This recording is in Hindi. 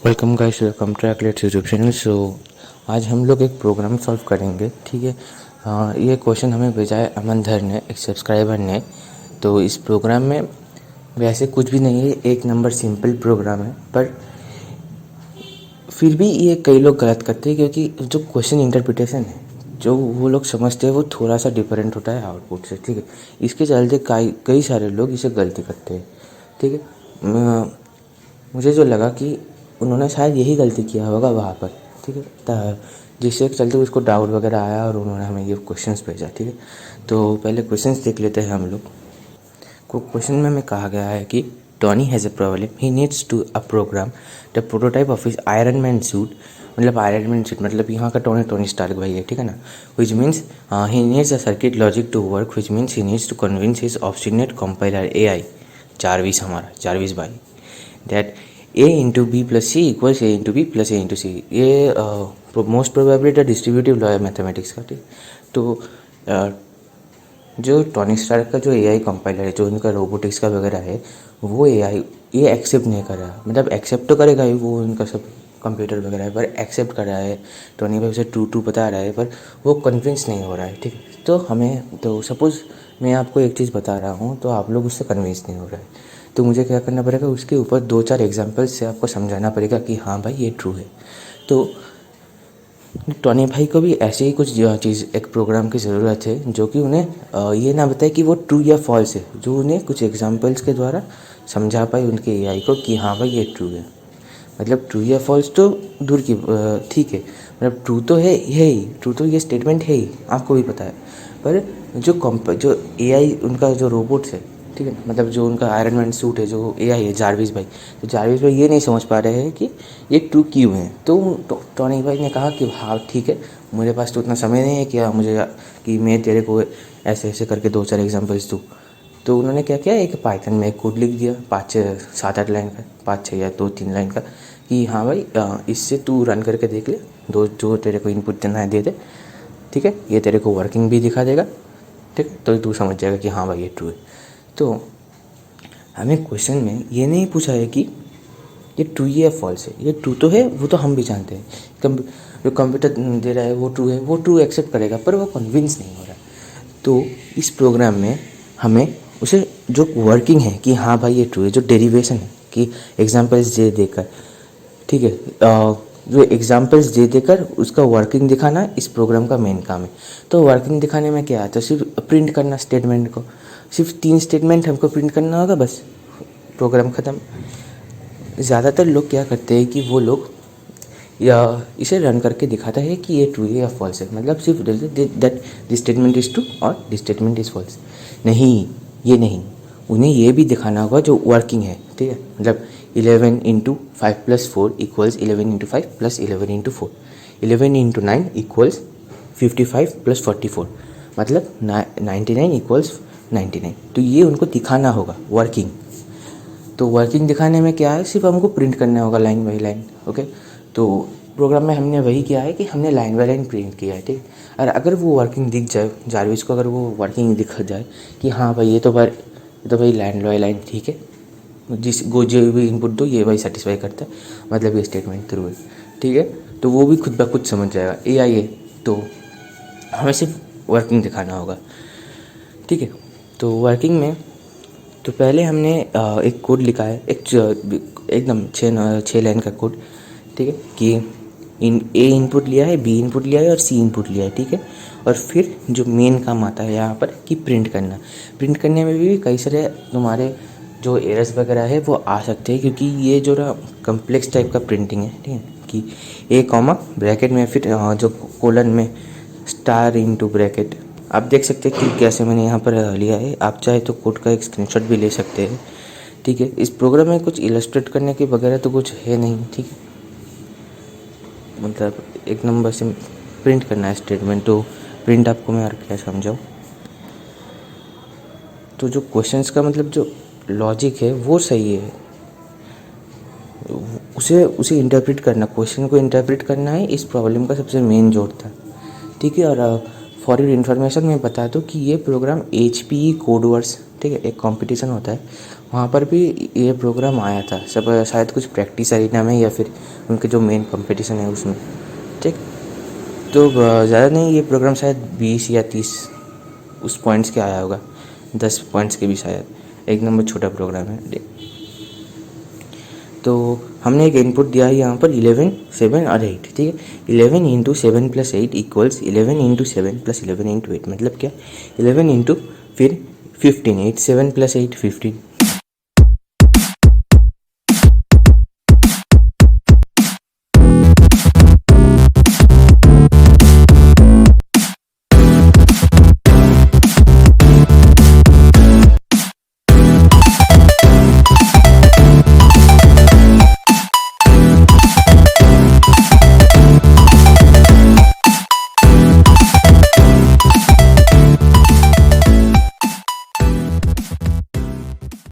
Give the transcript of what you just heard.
Welcome guys, welcome to Eclats YouTube channel. So आज हम लोग एक प्रोग्राम सॉल्व करेंगे। ठीक है, ये क्वेश्चन हमें भेजा है अमन धर ने, एक सब्सक्राइबर ने। तो इस प्रोग्राम में वैसे कुछ भी नहीं है, एक नंबर सिंपल प्रोग्राम है, पर फिर भी ये कई लोग गलत करते हैं क्योंकि जो क्वेश्चन इंटरप्रिटेशन है जो वो लोग समझते हैं वो थोड़ा सा डिफरेंट होता है आउटपुट से। ठीक है, इसके चलते कई सारे लोग इसे गलती करते हैं। ठीक है, मुझे जो लगा कि उन्होंने शायद यही गलती किया होगा वहाँ पर। ठीक है, जिससे चलते उसको डाउट वगैरह आया और उन्होंने हमें ये क्वेश्चंस भेजा। ठीक है, तो पहले क्वेश्चंस देख लेते हैं हम लोग को। क्वेश्चन में हमें कहा गया है कि Tony has a problem, he needs to a program the prototype of his Iron Man suit. मतलब आयरन मैन सूट मतलब यहाँ का टोनी स्टार्क भाई है। ठीक है ना, which means he needs a circuit logic to work, which means he needs to convince his obstinate compiler AI Jarvis, हमारा जारविस भाई, that a into b plus c equals a into b plus a into c. ये मोस्ट प्रोबेबली डिस्ट्रीब्यूटिव लॉ है मैथमेटिक्स का। ठीक, तो जो टॉनी स्टार्क का जो AI कंपाइलर है, जो उनका रोबोटिक्स का वगैरह है, वो AI ये एक्सेप्ट नहीं कर रहा। मतलब एक्सेप्ट तो करेगा ही, वो उनका सब कंप्यूटर वगैरह है, पर एक्सेप्ट कर रहा है। टॉनी भाई उसे ट्रू ट्रू बता रहा है, पर वो कन्विंस नहीं हो रहा है। ठीक है, तो हमें तो सपोज़ मैं आपको एक चीज़ बता रहा हूँ तो आप लोग उससे कन्विंस नहीं हो रहा है, तो मुझे क्या करना पड़ेगा, उसके ऊपर 2-4 एग्जांपल्स से आपको समझाना पड़ेगा कि हाँ भाई ये ट्रू है। तो टॉनी भाई को भी ऐसे ही कुछ चीज़ एक प्रोग्राम की ज़रूरत है जो कि उन्हें ये ना बताए कि वो ट्रू या फॉल्स है, जो उन्हें कुछ एग्जांपल्स के द्वारा समझा पाए उनके AI को कि हाँ भाई ये ट्रू है। मतलब ट्रू या फॉल्स तो दूर की ठीक है, मतलब ट्रू तो है ही, ट्रू तो ये स्टेटमेंट है ही, आपको भी पता है। पर जो AI उनका जो रोबोट्स है, ठीक है, मतलब जो उनका आयरन मैन सूट है, जो AI है जारविस भाई, तो जारविस भाई ये नहीं समझ पा रहे हैं कि ये ट्रू क्यों है। तो टॉनी भाई ने कहा कि हाँ ठीक है, मेरे पास तो उतना समय नहीं है कि मुझे कि मैं तेरे को ऐसे ऐसे करके 2-4 एग्जाम्पल्स दूँ। तो उन्होंने क्या किया, एक पाइथन में एक कोड लिख दिया 5-6-7-8 लाइन का, 5-6 या 2-3 लाइन का, कि हाँ भाई इससे तू रन करके देख ले, दो जो तेरे को इनपुट देना है दे दे। ठीक है, ये तेरे को वर्किंग भी दिखा देगा। ठीक है, तो तू समझ जाएगा कि हाँ भाई ये ट्रू है। तो हमें क्वेश्चन में ये नहीं पूछा है कि ये ट्रू या फॉल्स है। ये ट्रू तो है, वो तो हम भी जानते हैं, जो कंप्यूटर दे रहा है वो ट्रू एक्सेप्ट करेगा, पर वो कन्विंस नहीं हो रहा। तो इस प्रोग्राम में हमें उसे जो वर्किंग है कि हाँ भाई ये ट्रू है, जो डेरिवेशन है कि एग्जांपल्स दे देकर, ठीक है, जो एग्जांपल्स दे देकर उसका वर्किंग दिखाना इस प्रोग्राम का मेन काम है। तो वर्किंग दिखाने में क्या आता है, सिर्फ प्रिंट करना स्टेटमेंट को, सिर्फ 3 स्टेटमेंट हमको प्रिंट करना होगा, बस प्रोग्राम ख़त्म। ज़्यादातर लोग क्या करते हैं कि वो लोग या इसे रन करके दिखाता है कि ये ट्रू है या फॉल्स है, मतलब सिर्फ that this statement is true और दिस स्टेटमेंट इज़ फॉल्स। नहीं, ये नहीं, उन्हें ये भी दिखाना होगा जो वर्किंग है। ठीक है, मतलब 11 into 5 plus 4 equals 11 into 5 plus 11 into 4, 11 into 9 equals 55 plus 44, मतलब 99 इक्वल्स 99। तो ये उनको दिखाना होगा वर्किंग। तो वर्किंग दिखाने में क्या है, सिर्फ हमको प्रिंट करना होगा लाइन बाई लाइन। ओके, तो प्रोग्राम में हमने वही किया है कि हमने लाइन बाई लाइन प्रिंट किया है। ठीक, और अगर वो वर्किंग दिख जाए जारविस को, अगर वो वर्किंग दिख जाए कि हाँ भाई ये तो भाई लाइन बाई लाइन ठीक है, जो भी इनपुट दो ये भाई सेटिस्फाई करता है, मतलब ये स्टेटमेंट थ्रू है। ठीक है, तो वो भी खुद ब खुद समझ जाएगा AI है, तो हमें सिर्फ वर्किंग दिखाना होगा। ठीक है, तो वर्किंग में तो पहले हमने एक कोड लिखा है, एकदम 6 लाइन का कोड। ठीक है, कि A इनपुट लिया है, B इनपुट लिया है और C इनपुट लिया है। ठीक है, और फिर जो मेन काम आता है यहाँ पर कि प्रिंट करना। प्रिंट करने में भी कई सारे तुम्हारे जो एरर्स वगैरह है वो आ सकते हैं, क्योंकि ये जो कम्प्लेक्स टाइप का प्रिंटिंग है। ठीक है, कि A कॉमा ब्रैकेट में फिर जो कोलन में स्टार इनटू ब्रैकेट, आप देख सकते हैं कि कैसे मैंने यहाँ पर लिया है। आप चाहे तो कोड का एक स्क्रीनशॉट भी ले सकते हैं। ठीक है, इस प्रोग्राम में कुछ इलस्ट्रेट करने के वगैरह तो कुछ है नहीं। ठीक है, मतलब एक नंबर से प्रिंट करना है स्टेटमेंट। तो प्रिंट आपको मैं और क्या समझाऊँ, तो जो क्वेश्चंस का मतलब जो लॉजिक है वो सही है, उसे इंटरप्रेट करना, क्वेश्चन को इंटरप्रेट करना है इस प्रॉब्लम का सबसे मेन जोर था। ठीक है, और फॉर योर इन्फॉर्मेशन मैं बता दूँ कि ये प्रोग्राम HPE कोडवर्स, ठीक है, एक कंपटीशन होता है वहाँ पर भी ये प्रोग्राम आया था सब, शायद कुछ प्रैक्टिस अरीना में या फिर उनके जो मेन कंपटीशन है उसमें। ठीक, तो ज़्यादा नहीं, ये प्रोग्राम शायद 20 या 30 उस पॉइंट्स के आया होगा, 10 पॉइंट्स के भी शायद, एक नंबर छोटा प्रोग्राम है। तो हमने एक इनपुट दिया है यहाँ पर 11, 7 और 8। ठीक है, 11 into 7 plus 8 equals 11 into 7 plus 11 into 8, मतलब क्या 11 इंटू फिर 15, 8 7 प्लस 8 15,